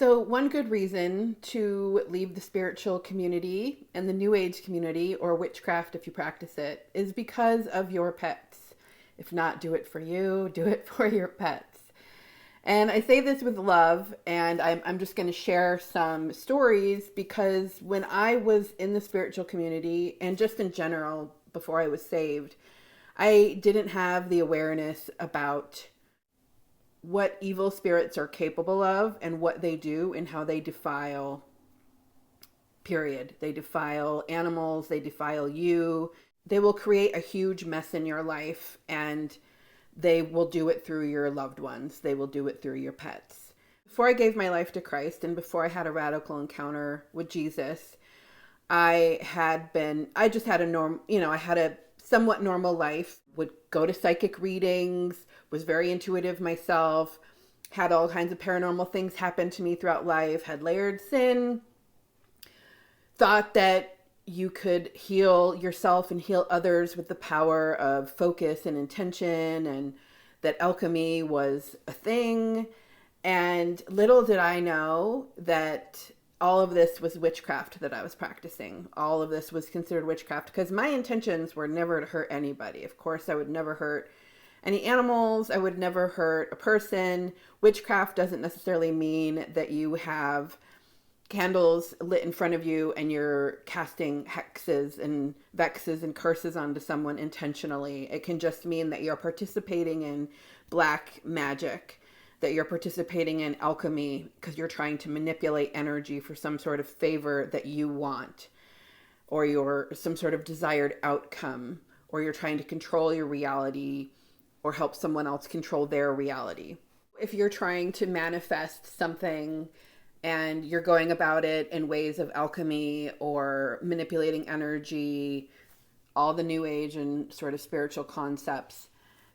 So, one good reason to leave the spiritual community and the New Age community, or witchcraft if you practice it, is because of your pets. If not, do it for you, do it for your pets. And I say this with love, and I'm just going to share some stories because when I was in the spiritual community, and just in general, before I was saved, I didn't have the awareness about what evil spirits are capable of and what they do and how they defile, period. They defile animals, they defile you. They will create a huge mess in your life, and they will do it through your loved ones. They will do it through your pets. Before I gave my life to Christ and before I had a radical encounter with Jesus, I just had I had a somewhat normal life, would go to psychic readings, was very intuitive myself, had all kinds of paranormal things happen to me throughout life, had layered sin, thought that you could heal yourself and heal others with the power of focus and intention, and that alchemy was a thing. And little did I know that all of this was witchcraft that I was practicing. All of this was considered witchcraft because my intentions were never to hurt anybody. Of course, I would never hurt any animals. I would never hurt a person. Witchcraft doesn't necessarily mean that you have candles lit in front of you and you're casting hexes and vexes and curses onto someone intentionally. It can just mean that you're participating in black magic, that you're participating in alchemy because you're trying to manipulate energy for some sort of favor that you want, or your some sort of desired outcome, or you're trying to control your reality or help someone else control their reality. If you're trying to manifest something and you're going about it in ways of alchemy or manipulating energy, all the New Age and sort of spiritual concepts,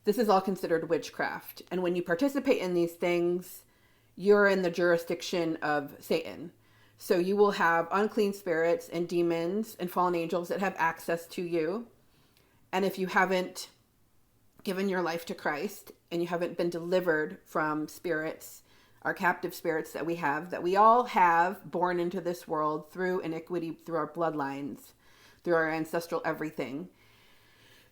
this is all considered witchcraft. And when you participate in these things, you're in the jurisdiction of Satan. So you will have unclean spirits and demons and fallen angels that have access to you. And if you haven't given your life to Christ and you haven't been delivered from spirits, our captive spirits that we all have born into this world through iniquity, through our bloodlines, through our ancestral everything.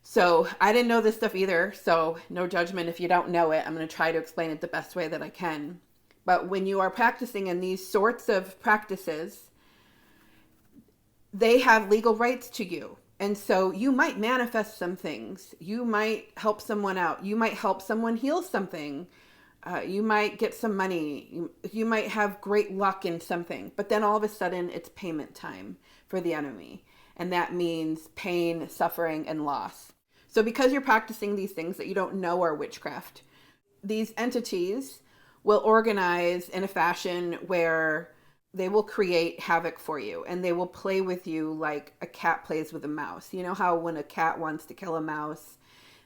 So I didn't know this stuff either, so no judgment if you don't know it. I'm going to try to explain it the best way that I can. But when you are practicing in these sorts of practices, they have legal rights to you. And so you might manifest some things. You might help someone out. You might help someone heal something. You might get some money. You might have great luck in something. But then all of a sudden, it's payment time for the enemy. And that means pain, suffering, and loss. So because you're practicing these things that you don't know are witchcraft, these entities will organize in a fashion where they will create havoc for you, and they will play with you like a cat plays with a mouse. You know how when a cat wants to kill a mouse,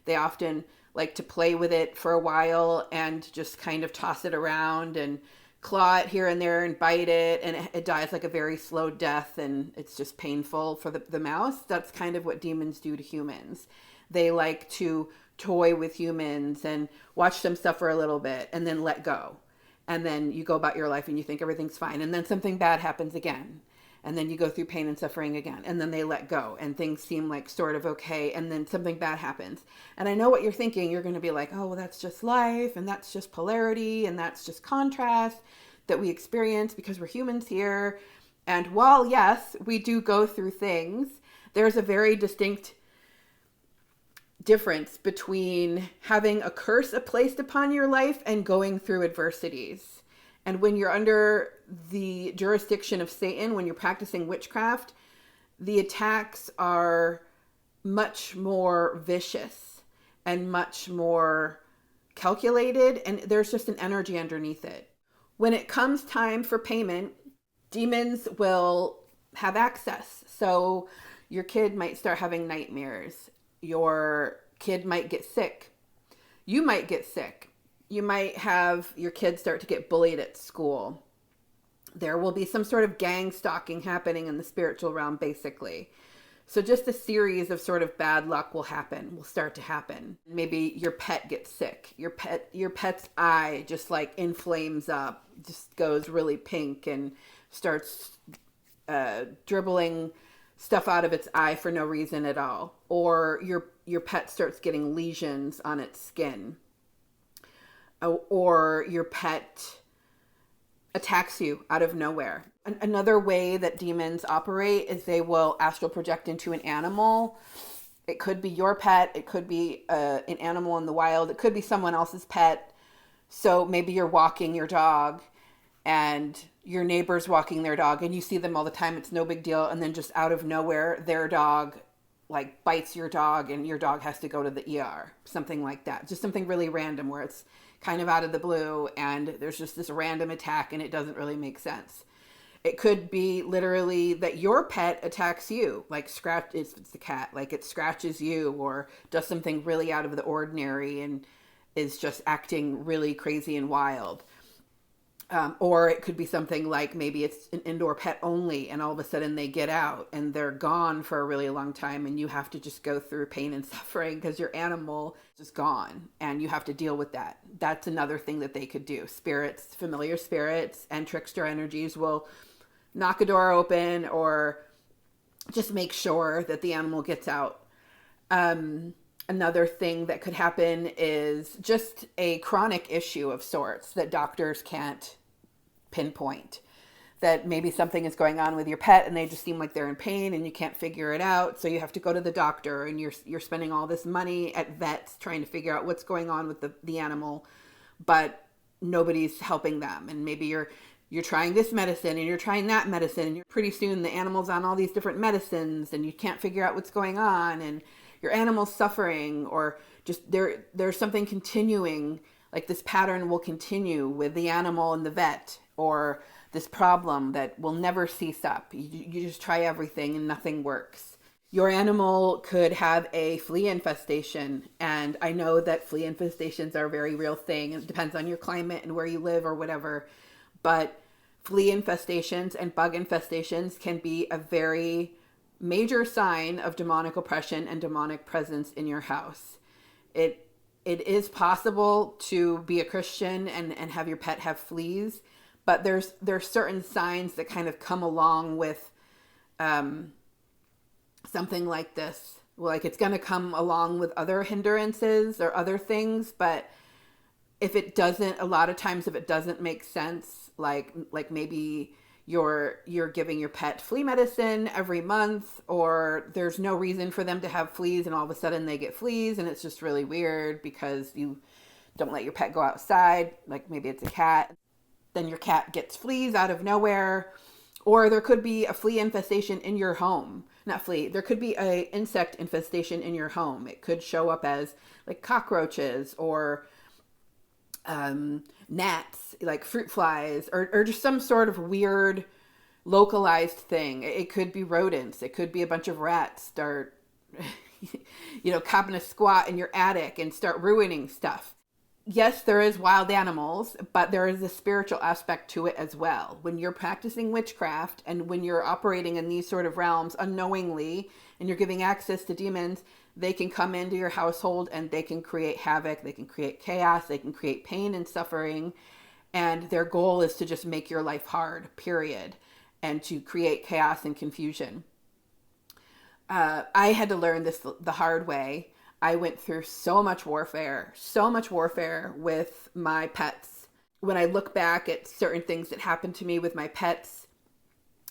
they often like to play with it for a while and just kind of toss it around and claw it here and there and bite it, and it dies like a very slow death, and it's just painful for the mouse. That's kind of what demons do to humans. They like to toy with humans and watch them suffer a little bit and then let go. And then you go about your life and you think everything's fine, and then something bad happens again. And then you go through pain and suffering again, and then they let go and things seem like sort of okay, and then something bad happens. And I know what you're thinking. You're going to be like, oh, well, that's just life, and that's just polarity, and that's just contrast that we experience because we're humans here. And while, yes, we do go through things, there's a very distinct difference between having a curse placed upon your life and going through adversities. And when you're under the jurisdiction of Satan, when you're practicing witchcraft, the attacks are much more vicious and much more calculated, and there's just an energy underneath it. When it comes time for payment, demons will have access. So your kid might start having nightmares. Your kid might get sick. You might get sick. You might have your kids start to get bullied at school. There will be some sort of gang stalking happening in the spiritual realm, basically. So just a series of sort of bad luck will start to happen. Maybe your pet gets sick. Your pet's eye just like inflames up, just goes really pink and starts dribbling stuff out of its eye for no reason at all. Or your pet starts getting lesions on its skin. Or your pet attacks you out of nowhere. Another way that demons operate is they will astral project into an animal. It could be your pet. It could be an animal in the wild. It could be someone else's pet. So maybe you're walking your dog and your neighbor's walking their dog and you see them all the time. It's no big deal. And then just out of nowhere, their dog like bites your dog and your dog has to go to the ER. Something like that. Just something really random where it's kind of out of the blue and there's just this random attack and it doesn't really make sense. It could be literally that your pet attacks you, like it's the cat, like it scratches you or does something really out of the ordinary and is just acting really crazy and wild. Or it could be something like maybe it's an indoor pet only and all of a sudden they get out and they're gone for a really long time and you have to just go through pain and suffering because your animal is just gone and you have to deal with that. That's another thing that they could do. Spirits, familiar spirits and trickster energies will knock a door open or just make sure that the animal gets out. Another thing that could happen is just a chronic issue of sorts that doctors can't pinpoint. That maybe something is going on with your pet and they just seem like they're in pain and you can't figure it out. So you have to go to the doctor and you're spending all this money at vets trying to figure out what's going on with the animal, but nobody's helping them. And maybe you're trying this medicine and you're trying that medicine and pretty soon the animal's on all these different medicines and you can't figure out what's going on and your animal's suffering or just there's something continuing, like this pattern will continue with the animal and the vet or this problem that will never cease up. You just try everything and nothing works. Your animal could have a flea infestation. And I know that flea infestations are a very real thing. It depends on your climate and where you live or whatever. But flea infestations and bug infestations can be a very major sign of demonic oppression and demonic presence in your house. It is possible to be a Christian and have your pet have fleas, but there's certain signs that kind of come along with something like this. Like it's going to come along with other hindrances or other things, but if it doesn't, a lot of times if it doesn't make sense, like maybe you're giving your pet flea medicine every month, or there's no reason for them to have fleas and all of a sudden they get fleas and it's just really weird because you don't let your pet go outside, like maybe it's a cat, then your cat gets fleas out of nowhere. Or there could be a flea infestation in your home. Not flea, there could be a insect infestation in your home. It could show up as like cockroaches or gnats, like fruit flies, or just some sort of weird localized thing. It could be rodents. It could be a bunch of rats start, copping a squat in your attic and start ruining stuff. Yes, there is wild animals, but there is a spiritual aspect to it as well. When you're practicing witchcraft and when you're operating in these sort of realms unknowingly and you're giving access to demons, they can come into your household and they can create havoc, they can create chaos, they can create pain and suffering. And their goal is to just make your life hard, period, and to create chaos and confusion. I had to learn this the hard way. I went through so much warfare with my pets. When I look back at certain things that happened to me with my pets,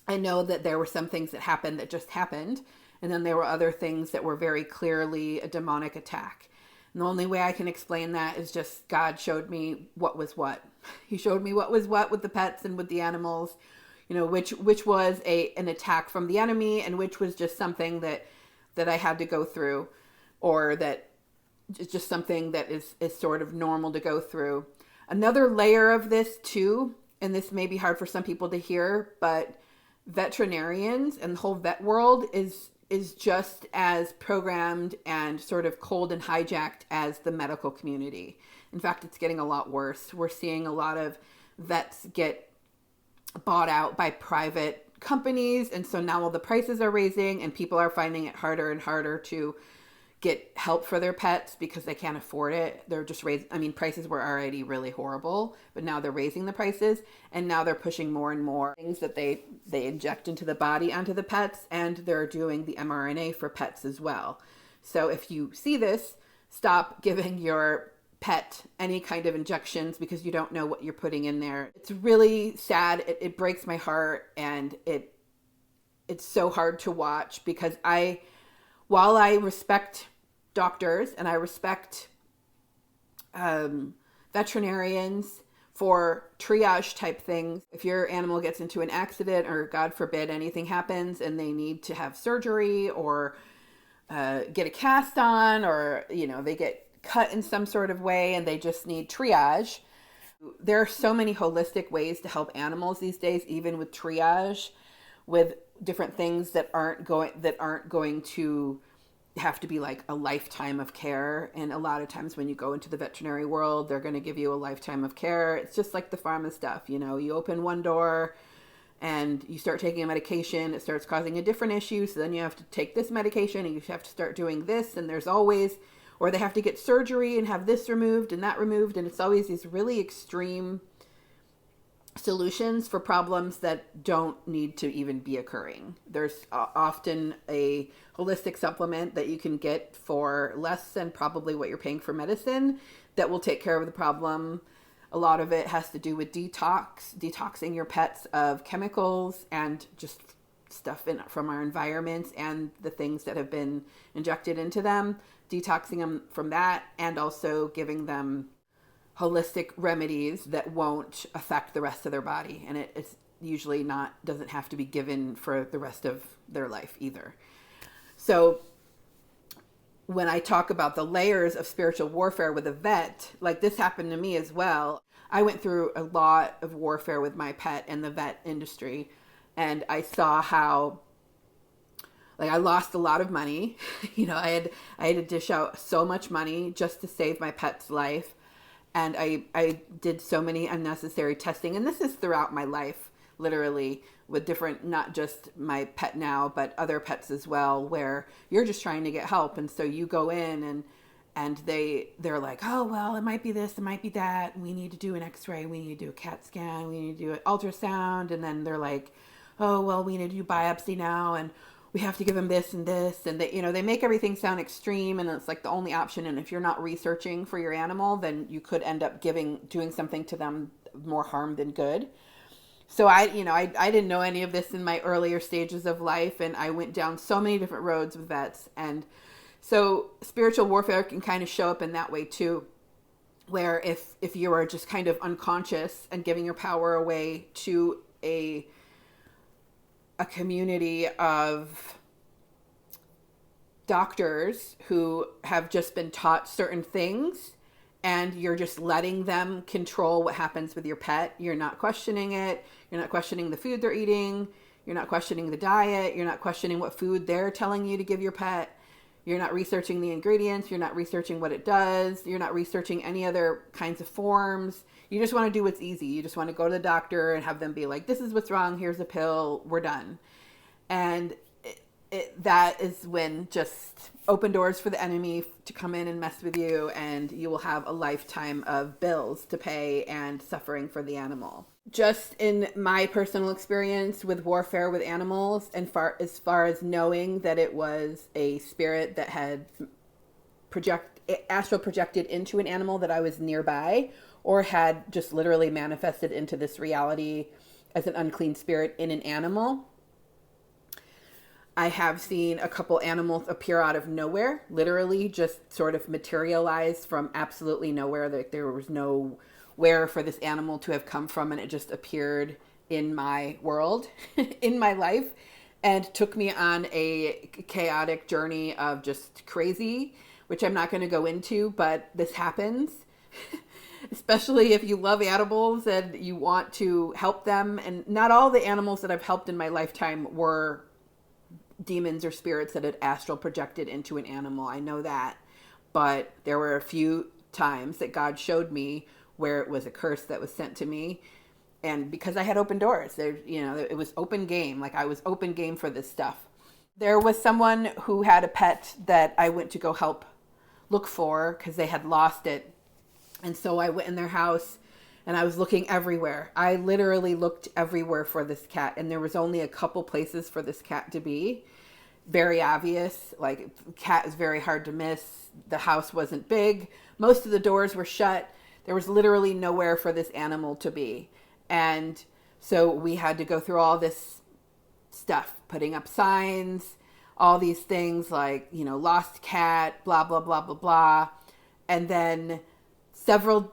I know that there were some things that happened that just happened. And then there were other things that were very clearly a demonic attack. And the only way I can explain that is just God showed me what was what. He showed me what was what with the pets and with the animals, which was an attack from the enemy and which was just something that I had to go through. Or that it's just something that is sort of normal to go through. Another layer of this too, and this may be hard for some people to hear, but veterinarians and the whole vet world is just as programmed and sort of cold and hijacked as the medical community. In fact, it's getting a lot worse. We're seeing a lot of vets get bought out by private companies. And so now all the prices are raising and people are finding it harder and harder to get help for their pets because they can't afford it. They're just prices were already really horrible, but now they're raising the prices, and now they're pushing more and more things that they inject into the body onto the pets, and they're doing the mRNA for pets as well. So if you see this, stop giving your pet any kind of injections because you don't know what you're putting in there. It's really sad. It breaks my heart, and it's so hard to watch because while I respect doctors and I respect veterinarians for triage type things, if your animal gets into an accident or God forbid anything happens and they need to have surgery or get a cast on, or they get cut in some sort of way and they just need triage. There are so many holistic ways to help animals these days, even with triage, with different things that aren't going to have to be like a lifetime of care. And a lot of times when you go into the veterinary world, they're going to give you a lifetime of care. It's just like the pharma stuff. You open one door and you start taking a medication, it starts causing a different issue. So then you have to take this medication and you have to start doing this. And there's always, or they have to get surgery and have this removed and that removed. And it's always these really extreme solutions for problems that don't need to even be occurring. There's often a holistic supplement that you can get for less than probably what you're paying for medicine that will take care of the problem. A lot of it has to do with detoxing your pets of chemicals and just stuff from our environments and the things that have been injected into them, detoxing them from that, and also giving them holistic remedies that won't affect the rest of their body. And it's usually doesn't have to be given for the rest of their life either. So when I talk about the layers of spiritual warfare with a vet, like this happened to me as well. I went through a lot of warfare with my pet in the vet industry, and I saw how I lost a lot of money. I had to dish out so much money just to save my pet's life. And I did so many unnecessary testing. And this is throughout my life, literally, with different, not just my pet now, but other pets as well, where you're just trying to get help. And so you go in and they're like, oh, well, it might be this, it might be that. We need to do an x-ray. We need to do a CAT scan. We need to do an ultrasound. And then they're like, oh, well, we need to do biopsy now. And we have to give them this and this. And they make everything sound extreme, and it's like the only option. And if you're not researching for your animal, then you could end up doing something to them more harm than good. So I didn't know any of this in my earlier stages of life, and I went down so many different roads with vets. And so spiritual warfare can kind of show up in that way too, where if you are just kind of unconscious and giving your power away to a community of doctors who have just been taught certain things, and you're just letting them control what happens with your pet. You're not questioning it. You're not questioning the food they're eating. You're not questioning the diet. You're not questioning what food they're telling you to give your pet. You're not researching the ingredients. You're not researching what it does. You're not researching any other kinds of forms. You just want to do what's easy. You just want to go to the doctor and have them be like, this is what's wrong. Here's a pill. We're done. And that is when just open doors for the enemy to come in and mess with you, and you will have a lifetime of bills to pay and suffering for the animal. Just in my personal experience with warfare with animals, and as far as knowing that it was a spirit that had astral projected into an animal that I was nearby, or had just literally manifested into this reality as an unclean spirit in an animal. I have seen a couple animals appear out of nowhere, literally just sort of materialize from absolutely nowhere. Like there was nowhere for this animal to have come from, and it just appeared in my world, in my life, and took me on a chaotic journey of just crazy, which I'm not going to go into, but this happens. Especially if you love animals and you want to help them. And not all the animals that I've helped in my lifetime were demons or spirits that had astral projected into an animal. I know that. But there were a few times that God showed me where it was a curse that was sent to me. And because I had open doors, there, it was open game. Like I was open game for this stuff. There was someone who had a pet that I went to go help look for because they had lost it. And so I went in their house and I was looking everywhere. I literally looked everywhere for this cat, and there was only a couple places for this cat to be. Very obvious. Like, cat is very hard to miss. The house wasn't big. Most of the doors were shut. There was literally nowhere for this animal to be. And so we had to go through all this stuff, putting up signs, all these things like, lost cat, blah, blah, blah, blah, blah. And then several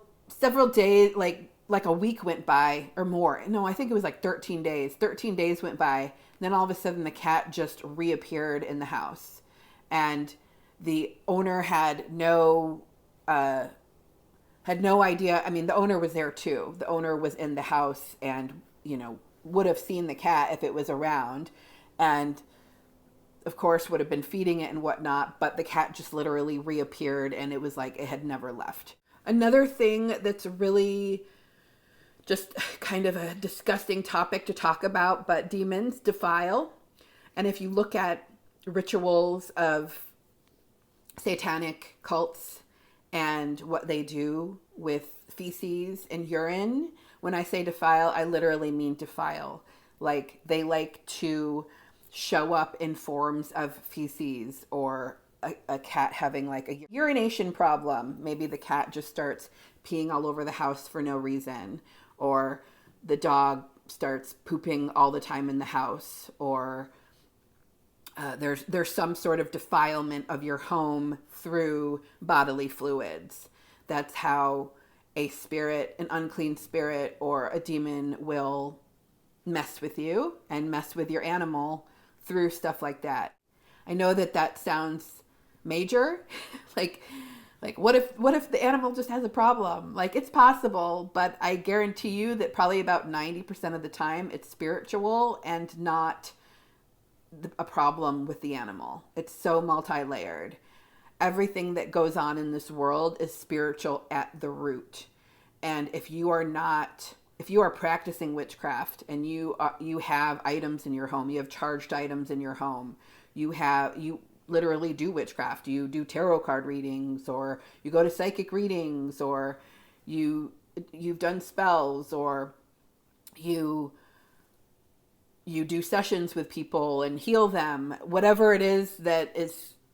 days, like a week went by or more. No, I think it was like 13 days. 13 days went by. And then all of a sudden the cat just reappeared in the house. And the owner had no idea. I mean, the owner was there too. The owner was in the house and, would have seen the cat if it was around. And of course would have been feeding it and whatnot. But the cat just literally reappeared, and it was like it had never left. Another thing that's really just kind of a disgusting topic to talk about, but demons defile. And if you look at rituals of satanic cults and what they do with feces and urine, when I say defile, I literally mean defile. Like, they like to show up in forms of feces, or a cat having like a urination problem. Maybe the cat just starts peeing all over the house for no reason, or the dog starts pooping all the time in the house, or there's some sort of defilement of your home through bodily fluids. That's how a spirit, an unclean spirit, or a demon will mess with you and mess with your animal through stuff like that. I know that sounds major. like what if the animal just has a problem? Like, it's possible, but I guarantee you that probably about 90% of the time it's spiritual and not a problem with the animal. It's so multi-layered. Everything that goes on in this world is spiritual at the root. And if you are practicing witchcraft and you have items in your home, you have charged items in your home, you literally do witchcraft, you do tarot card readings, or you go to psychic readings, or you've done spells, or you do sessions with people and heal them, whatever it is that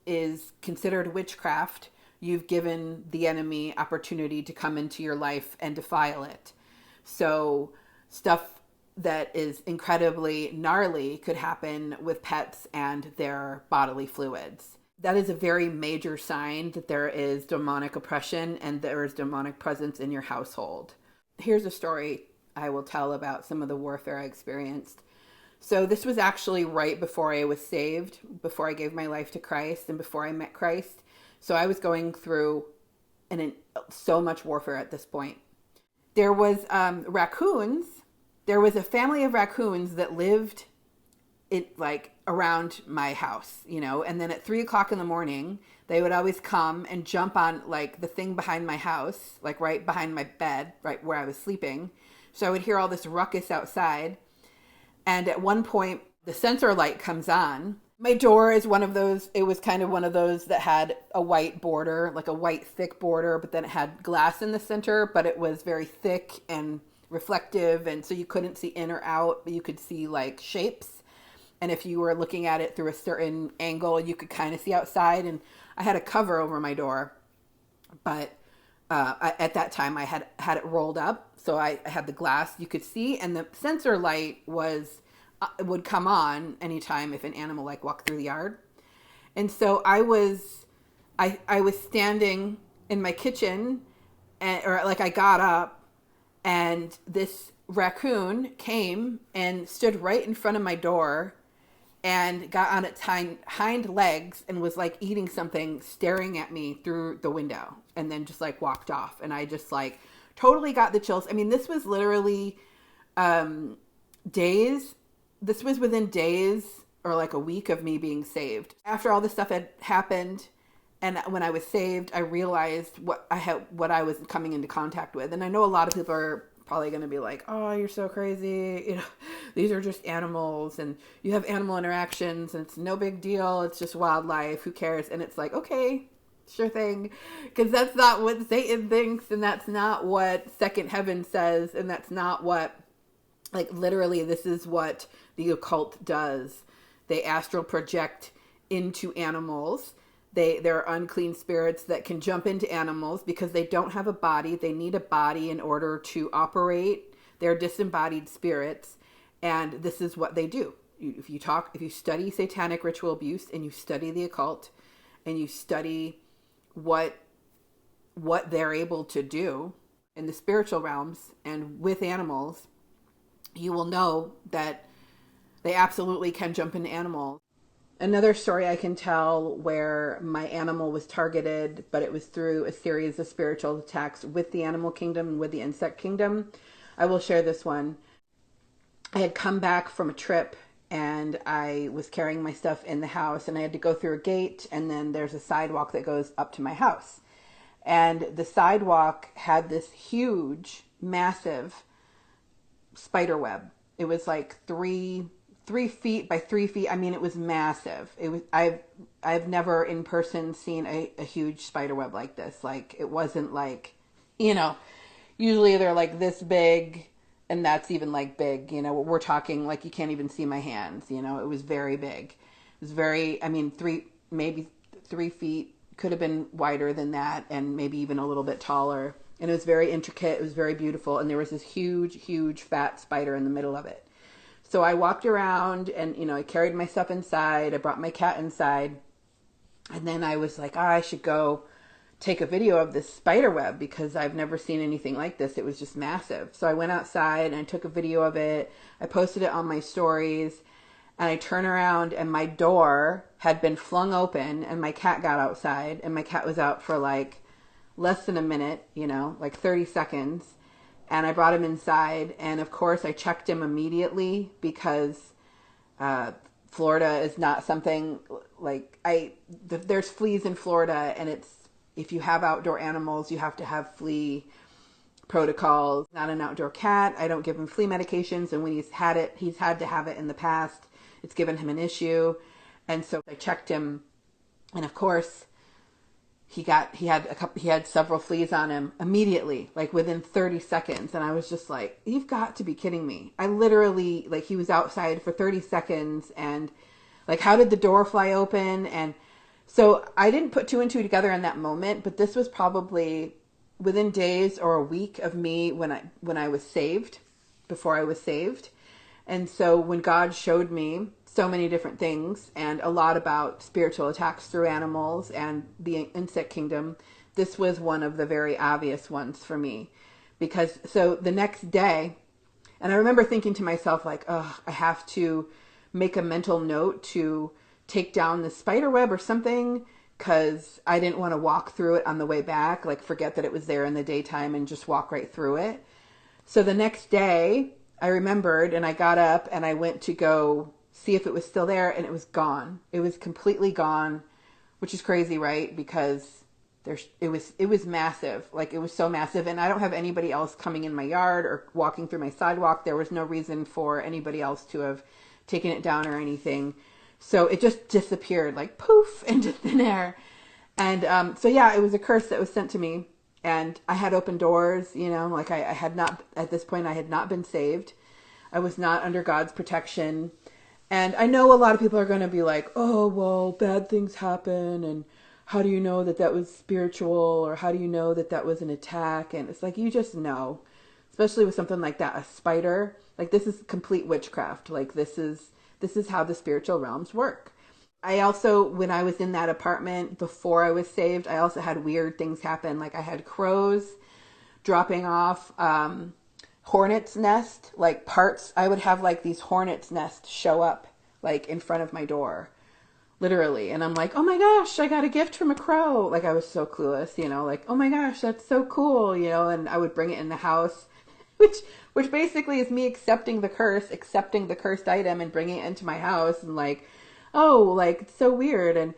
is considered witchcraft, you've given the enemy opportunity to come into your life and defile it. So stuff that is incredibly gnarly could happen with pets and their bodily fluids. That is a very major sign that there is demonic oppression and there is demonic presence in your household. Here's a story I will tell about some of the warfare I experienced. So this was actually right before I was saved, before I gave my life to Christ and before I met Christ. So I was going through so much warfare at this point. There was raccoons. There was a family of raccoons that lived around my house, and then at 3:00 in the morning, they would always come and jump on like the thing behind my house, like right behind my bed, right where I was sleeping. So I would hear all this ruckus outside. And at one point, the sensor light comes on. My door is one of those, it was kind of one of those that had a white border, like a white thick border, but then it had glass in the center, but it was very thick and reflective. And so you couldn't see in or out, but you could see like shapes. And if you were looking at it through a certain angle, you could kind of see outside. And I had a cover over my door, but at that time I had it rolled up. So I had the glass you could see, and the sensor light would come on anytime if an animal walked through the yard. And so I was standing in my kitchen, I got up, and this raccoon came and stood right in front of my door and got on its hind legs and was eating something, staring at me through the window, and then just walked off. And I just totally got the chills. I mean, this was literally days. This was within days or a week of me being saved. After all this stuff had happened, and when I was saved, I realized what I was coming into contact with. And I know a lot of people are probably going to be like, oh, you're so crazy. You know, these are just animals and you have animal interactions and it's no big deal. It's just wildlife. Who cares? And it's like, okay, sure thing. Because that's not what Satan thinks. And that's not what second heaven says. And that's not what, like, literally, this is what the occult does. They astral project into animals. They're unclean spirits that can jump into animals because they don't have a body. They need a body in order to operate. They're disembodied spirits. And this is what they do. If you study satanic ritual abuse and you study the occult and you study what they're able to do in the spiritual realms and with animals, you will know that they absolutely can jump into animals. Another story I can tell where my animal was targeted, but it was through a series of spiritual attacks with the animal kingdom and with the insect kingdom. I will share this one. I had come back from a trip and I was carrying my stuff in the house and I had to go through a gate and then there's a sidewalk that goes up to my house. And the sidewalk had this huge, massive spider web. It was like 3 feet by 3 feet. I mean, it was massive. I've never in person seen a huge spider web like this. Like, it wasn't like, you know, usually they're like this big and that's even like big, you know, we're talking like you can't even see my hands, you know, it was very big. It was very, I mean, maybe 3 feet, could have been wider than that and maybe even a little bit taller. And it was very intricate. It was very beautiful. And there was this huge, huge fat spider in the middle of it. So I walked around and, you know, I carried my stuff inside. I brought my cat inside. And then I was like, I should go take a video of this spider web because I've never seen anything like this. It was just massive. So I went outside and I took a video of it. I posted it on my stories and I turn around and my door had been flung open and my cat got outside and my cat was out for like less than a minute, you know, like 30 seconds. And I brought him inside, and of course I checked him immediately because Florida is not something like there's fleas in Florida, and if you have outdoor animals, you have to have flea protocols. Not an outdoor cat. I don't give him flea medications, and when he's had to have it in the past. It's given him an issue, and so I checked him, and of course he had several fleas on him immediately, like within 30 seconds. And I was just like, you've got to be kidding me. I literally, like, he was outside for 30 seconds and like, how did the door fly open? And so I didn't put 2 and 2 together in that moment, but this was probably within days or a week of me when I was saved, before I was saved. And so when God showed me so many different things and a lot about spiritual attacks through animals and the insect kingdom, this was one of the very obvious ones for me. Because so the next day, and I remember thinking to myself like, oh, I have to make a mental note to take down the spider web or something, because I didn't want to walk through it on the way back, like forget that it was there in the daytime and just walk right through it. So the next day I remembered and I got up and I went to go see if it was still there, and it was gone. It was completely gone, which is crazy, right? Because it was massive. Like, it was so massive, and I don't have anybody else coming in my yard or walking through my sidewalk. There was no reason for anybody else to have taken it down or anything. So it just disappeared, like poof, into thin air. And so yeah, it was a curse that was sent to me, and I had open doors, you know, like I had not, at this point, I had not been saved. I was not under God's protection. And I know a lot of people are going to be like, oh, well, bad things happen. And how do you know that that was spiritual? Or how do you know that that was an attack? And it's like, you just know, especially with something like that, a spider. Like, this is complete witchcraft. Like, this is how the spiritual realms work. I also, when I was in that apartment before I was saved, I also had weird things happen. Like, I had crows dropping off hornet's nest, like parts. I would have like these hornet's nests show up like in front of my door, literally. And I'm like, oh my gosh, I got a gift from a crow. Like, I was so clueless, you know, like, oh my gosh, that's so cool, you know. And I would bring it in the house, which basically is me accepting the cursed item and bringing it into my house, and like, oh, like, it's so weird.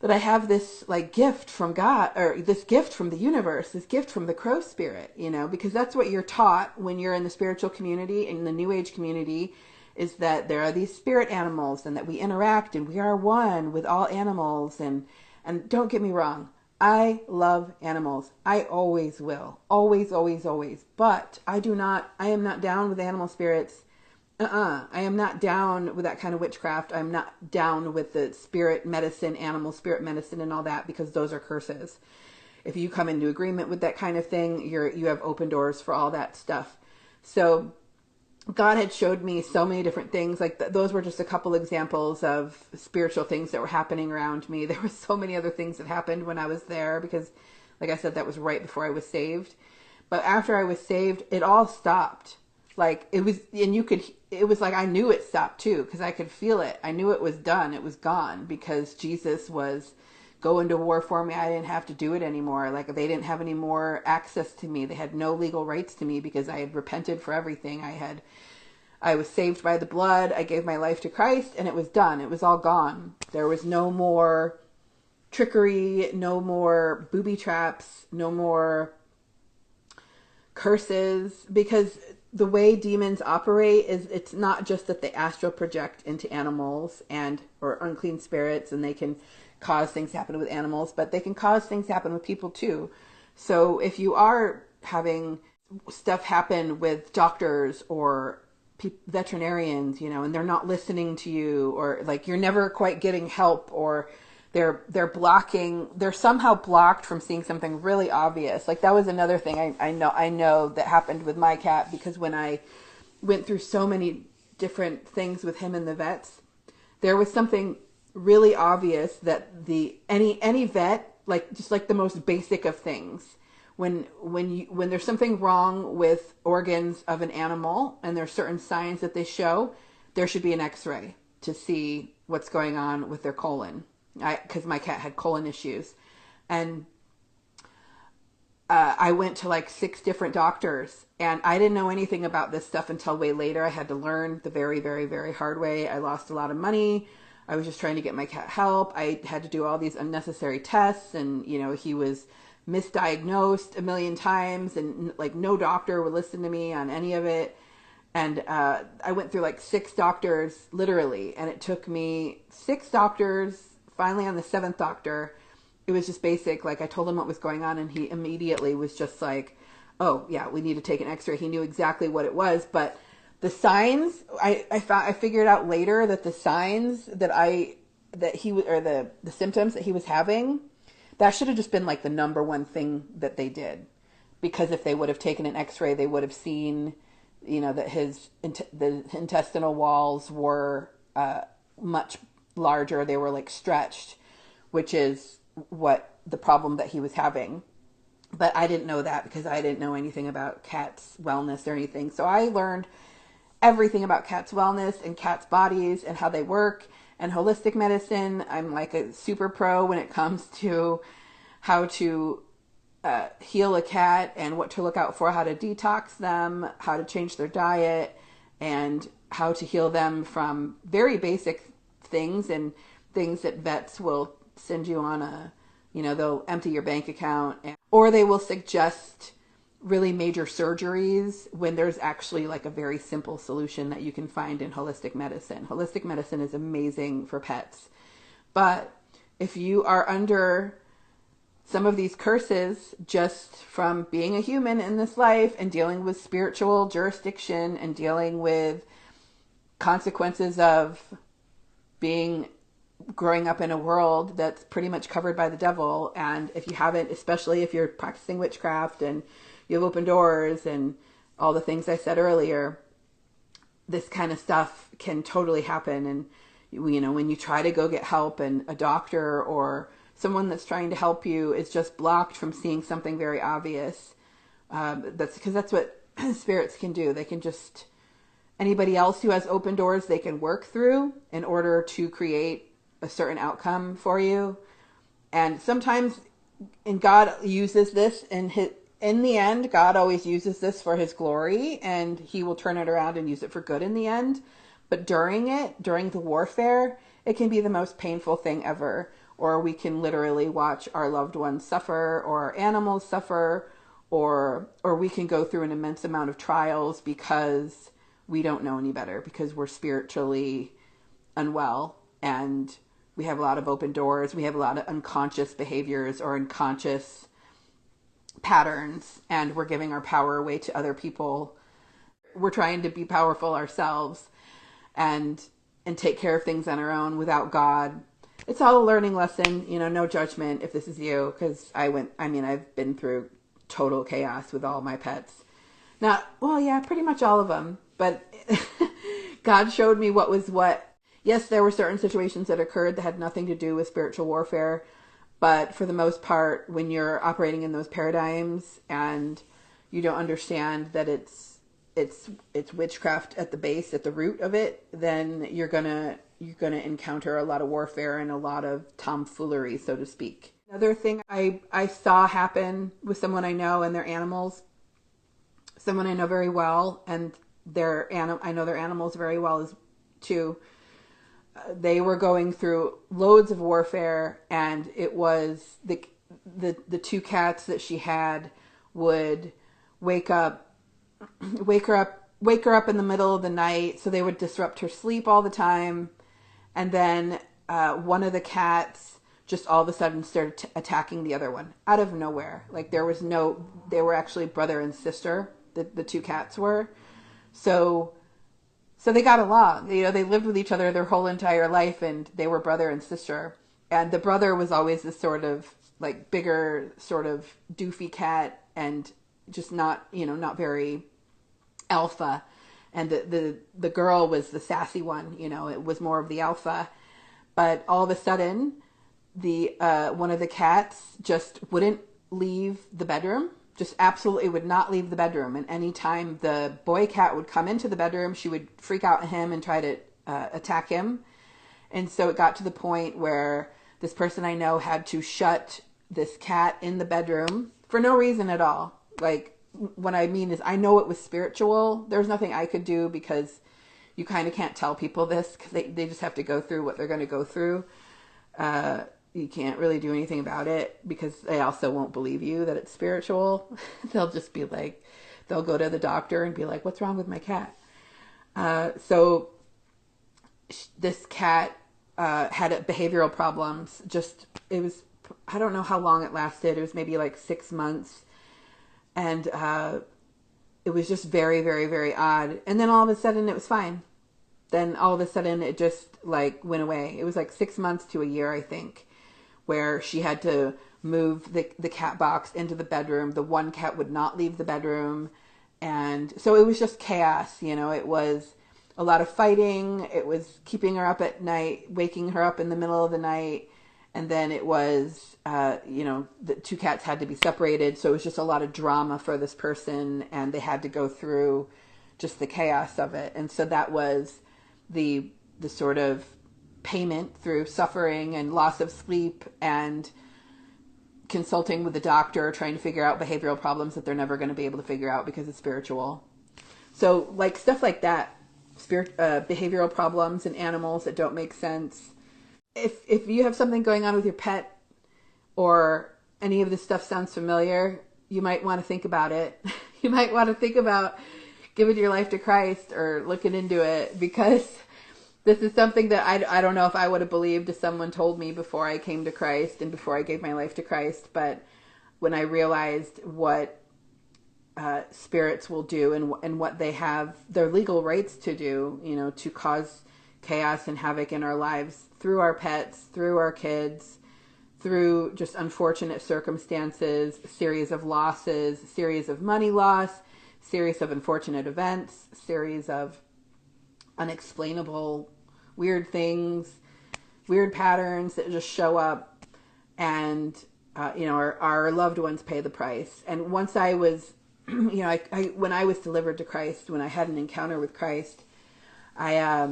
that I have this like gift from God, or this gift from the universe, this gift from the crow spirit, because that's what you're taught when you're in the spiritual community, in the New Age community, is that there are these spirit animals and that we interact and we are one with all animals. And don't get me wrong, I love animals. I always will. Always, always, always. But I am not down with animal spirits. I am not down with that kind of witchcraft. I'm not down with the spirit medicine, animal spirit medicine and all that, because those are curses. If you come into agreement with that kind of thing, you have open doors for all that stuff. So God had showed me so many different things. Like those were just a couple examples of spiritual things that were happening around me. There were so many other things that happened when I was there, because like I said, that was right before I was saved. But after I was saved, it all stopped. Like it was like I knew it stopped too, because I could feel it. I knew it was done. It was gone, because Jesus was going to war for me. I didn't have to do it anymore. Like they didn't have any more access to me. They had no legal rights to me, because I had repented for everything. I was saved by the blood. I gave my life to Christ, and it was done. It was all gone. There was no more trickery, no more booby traps, no more curses, because the way demons operate is it's not just that they astral project into animals or unclean spirits, and they can cause things to happen with animals, but they can cause things to happen with people too. So if you are having stuff happen with doctors or veterinarians, and they're not listening to you, or like you're never quite getting help, or they're somehow blocked from seeing something really obvious. Like that was another thing I know that happened with my cat, because when I went through so many different things with him and the vets, there was something really obvious that any vet, like just like the most basic of things, when there's something wrong with organs of an animal and there's certain signs that they show, there should be an X-ray to see what's going on with their colon. Because my cat had colon issues, and I went to like 6 different doctors, and I didn't know anything about this stuff until way later. I had to learn the very, very, very hard way. I lost a lot of money. I was just trying to get my cat help. I had to do all these unnecessary tests, and he was misdiagnosed a million times, and like no doctor would listen to me on any of it. And I went through like 6 doctors, literally, and it took me 6 doctors. Finally, on the 7th doctor, it was just basic. Like I told him what was going on, and he immediately was just like, "Oh yeah, we need to take an X-ray." He knew exactly what it was, but the signs, I figured out later that the signs the symptoms that he was having, that should have just been like the number one thing that they did, because if they would have taken an X-ray, they would have seen, that the intestinal walls were much larger. They were like stretched, which is what the problem that he was having. But I didn't know that, because I didn't know anything about cats' wellness or anything. So I learned everything about cats' wellness and cats' bodies and how they work and holistic medicine. I'm like a super pro when it comes to how to heal a cat and what to look out for, how to detox them, how to change their diet, and how to heal them from very basic things and things that vets will send you on they'll empty your bank account, or they will suggest really major surgeries when there's actually like a very simple solution that you can find in holistic medicine. Holistic medicine is amazing for pets. But if you are under some of these curses just from being a human in this life and dealing with spiritual jurisdiction and dealing with consequences of growing up in a world that's pretty much covered by the devil, and if you haven't, especially if you're practicing witchcraft and you have open doors and all the things I said earlier, this kind of stuff can totally happen. And when you try to go get help, and a doctor or someone that's trying to help you is just blocked from seeing something very obvious, that's because that's what spirits can do. They can just, anybody else who has open doors, they can work through in order to create a certain outcome for you. And sometimes, and God uses this in the end, God always uses this for his glory, and he will turn it around and use it for good in the end. But during the warfare, it can be the most painful thing ever. or we can literally watch our loved ones suffer or animals suffer, or we can go through an immense amount of trials because we don't know any better, because we're spiritually unwell and we have a lot of open doors. We have a lot of unconscious behaviors or unconscious patterns, and we're giving our power away to other people. We're trying to be powerful ourselves and take care of things on our own without God. It's all a learning lesson, no judgment if this is you, because I've been through total chaos with all my pets. Pretty much all of them, but God showed me what was what. Yes, there were certain situations that occurred that had nothing to do with spiritual warfare, but for the most part, when you're operating in those paradigms and you don't understand that it's witchcraft at the base, at the root of it, then you're gonna encounter a lot of warfare and a lot of tomfoolery, so to speak. Another thing I saw happen with someone I know and their animals, someone I know very well, and I know their animals very well too. They were going through loads of warfare, and it was the two cats that she had would wake her up in the middle of the night, so they would disrupt her sleep all the time. And then one of the cats just all of a sudden started attacking the other one out of nowhere. Like they were actually brother and sister, the two cats were. So they got along. They lived with each other their whole entire life, and they were brother and sister. And the brother was always this sort of like bigger, sort of doofy cat, and just not very alpha. And the girl was the sassy one. It was more of the alpha. But all of a sudden, the one of the cats just wouldn't leave the bedroom. Just absolutely would not leave the bedroom. And anytime the boy cat would come into the bedroom, she would freak out at him and try to attack him. And so it got to the point where this person I know had to shut this cat in the bedroom for no reason at all. Like, what I mean is, I know it was spiritual. There's nothing I could do, because you kind of can't tell people this, because they just have to go through what they're going to go through. You can't really do anything about it, because they also won't believe you that it's spiritual. They'll just be like, they'll go to the doctor and be like, what's wrong with my cat? So this cat had behavioral problems. I don't know how long it lasted. It was maybe like 6 months. And it was just very, very, very odd. And then all of a sudden it was fine. Then all of a sudden it just like went away. It was like 6 months to a year, I think, where she had to move the cat box into the bedroom. The one cat would not leave the bedroom. And so it was just chaos. It was a lot of fighting. It was keeping her up at night, waking her up in the middle of the night. And then it was, the two cats had to be separated. So it was just a lot of drama for this person, and they had to go through just the chaos of it. And so that was the sort of payment through suffering and loss of sleep and consulting with the doctor, trying to figure out behavioral problems that they're never going to be able to figure out because it's spiritual. So like stuff like that, behavioral problems in animals that don't make sense. If you have something going on with your pet, or any of this stuff sounds familiar, you might want to think about it. You might want to think about giving your life to Christ or looking into it, because this is something that I don't know if I would have believed if someone told me before I came to Christ and before I gave my life to Christ. But when I realized what spirits will do and what they have their legal rights to do, to cause chaos and havoc in our lives through our pets, through our kids, through just unfortunate circumstances, series of losses, series of money loss, series of unfortunate events, series of unexplainable weird things, weird patterns that just show up, and our loved ones pay the price. And once I was, when I was delivered to Christ, when I had an encounter with Christ, I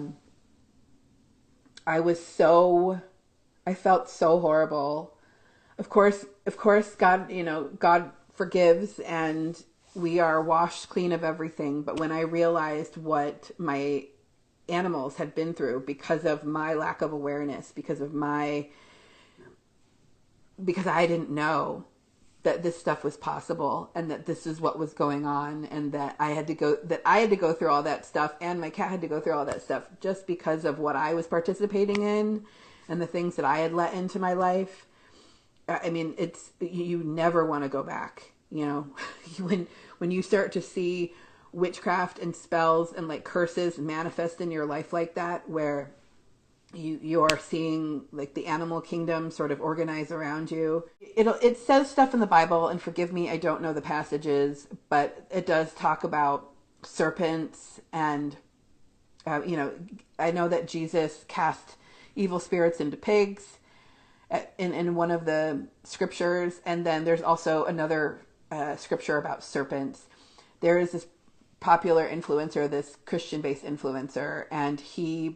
felt so horrible. Of course, God forgives, and we are washed clean of everything. But when I realized what my animals had been through because of my lack of awareness, because of my because I didn't know that this stuff was possible and that this is what was going on, and that I had to go through all that stuff, and my cat had to go through all that stuff just because of what I was participating in and the things that I had let into my life. I mean, you never want to go back, you know. when you start to see witchcraft and spells and like curses manifest in your life like that, where you are seeing like the animal kingdom sort of organize around you. It says stuff in the Bible, and forgive me, I don't know the passages, but it does talk about serpents, and you know, I know that Jesus cast evil spirits into pigs in one of the scriptures, and then there's also another scripture about serpents. There is this popular influencer, this Christian-based influencer, and he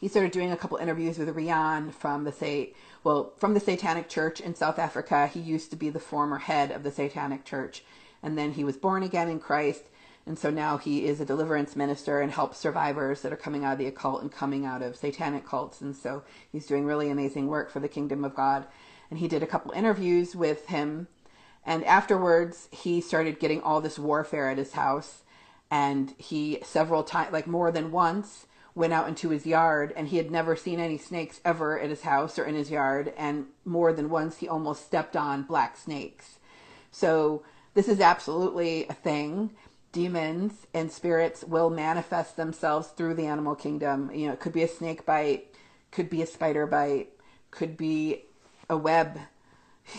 started doing a couple interviews with Rian from the Satanic Church in South Africa. He used to be the former head of the Satanic Church, and then he was born again in Christ, and so now he is a deliverance minister and helps survivors that are coming out of the occult and coming out of satanic cults. And so he's doing really amazing work for the kingdom of God. And he did a couple interviews with him, and afterwards he started getting all this warfare at his house, and he several times, like more than once, went out into his yard, and he had never seen any snakes ever at his house or in his yard, and more than once he almost stepped on black snakes. So this is absolutely a thing. Demons and spirits will manifest themselves through the animal kingdom. You know, it could be a snake bite, could be a spider bite, could be a web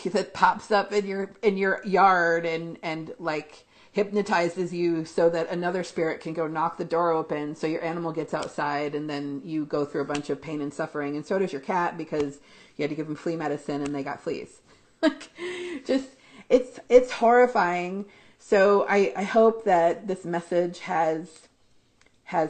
that pops up in your yard and like hypnotizes you so that another spirit can go knock the door open, so your animal gets outside, and then you go through a bunch of pain and suffering, and so does your cat, because you had to give them flea medicine and they got fleas. Like, just it's horrifying. So I hope that this message has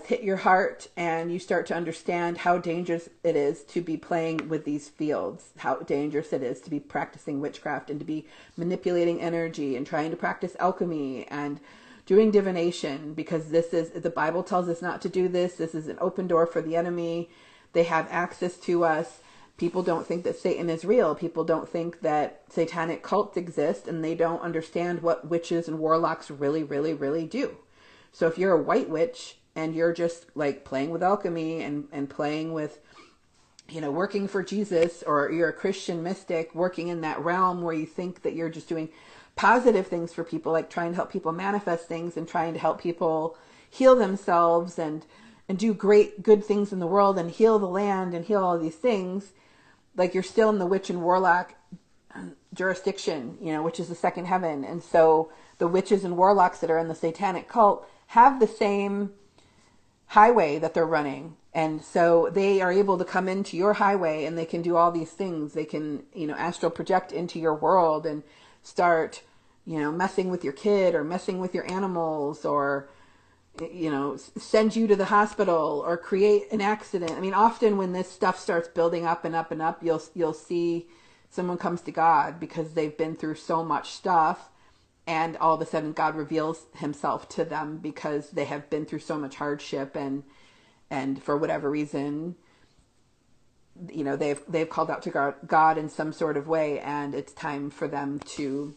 hit your heart, and you start to understand how dangerous it is to be playing with these fields, how dangerous it is to be practicing witchcraft and to be manipulating energy and trying to practice alchemy and doing divination, because the Bible tells us not to do this. This is an open door for the enemy. They have access to us. People don't think that Satan is real. People don't think that satanic cults exist, and they don't understand what witches and warlocks really, really, really do. So if you're a white witch and you're just like playing with alchemy and playing with, you know, working for Jesus, or you're a Christian mystic working in that realm where you think that you're just doing positive things for people, like trying to help people manifest things and trying to help people heal themselves and do great, good things in the world and heal the land and heal all these things, like you're still in the witch and warlock jurisdiction, you know, which is the second heaven. And so the witches and warlocks that are in the satanic cult have the same highway that they're running. And so they are able to come into your highway, and they can do all these things. They can, you know, astral project into your world and start, you know, messing with your kid or messing with your animals, or, you know, send you to the hospital or create an accident. I mean, often when this stuff starts building up and up and up, you'll see someone comes to God because they've been through so much stuff, and all of a sudden God reveals himself to them because they have been through so much hardship, and for whatever reason, you know, they've called out to God in some sort of way, and it's time for them to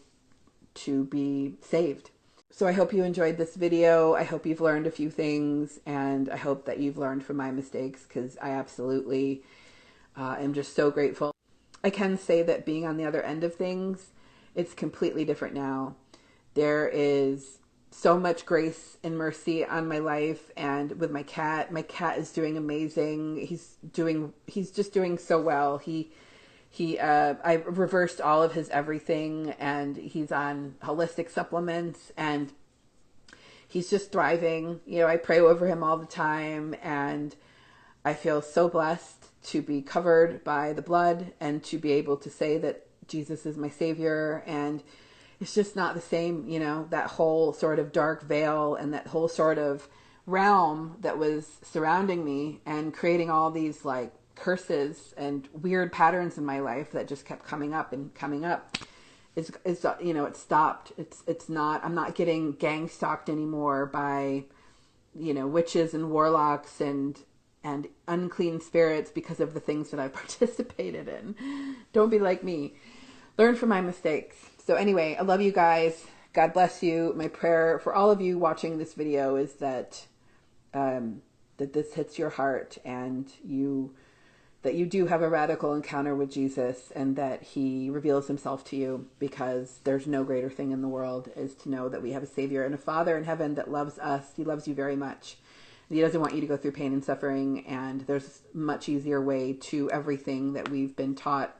be saved. So I hope you enjoyed this video. I hope you've learned a few things, and I hope that you've learned from my mistakes, because I absolutely am just so grateful. I can say that being on the other end of things, it's completely different now. There is so much grace and mercy on my life, and with my cat is doing amazing. He's just doing so well. I reversed all of his everything, and he's on holistic supplements, and he's just thriving. You know, I pray over him all the time, and I feel so blessed to be covered by the blood and to be able to say that Jesus is my Savior. And it's just not the same, you know, that whole sort of dark veil and that whole sort of realm that was surrounding me and creating all these like curses and weird patterns in my life that just kept coming up and coming up. It's you know, it stopped. It's not, I'm not getting gang stalked anymore by, you know, witches and warlocks and and unclean spirits because of the things that I participated in. Don't be like me. Learn from my mistakes. So anyway, I love you guys. God bless you. My prayer for all of you watching this video is that that this hits your heart, and that you do have a radical encounter with Jesus, and that he reveals himself to you, because there's no greater thing in the world is to know that we have a Savior and a Father in heaven that loves us. He loves you very much. He doesn't want you to go through pain and suffering, and there's a much easier way to everything that we've been taught.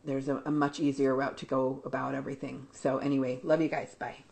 There's a much easier route to go about everything. So anyway, love you guys. Bye.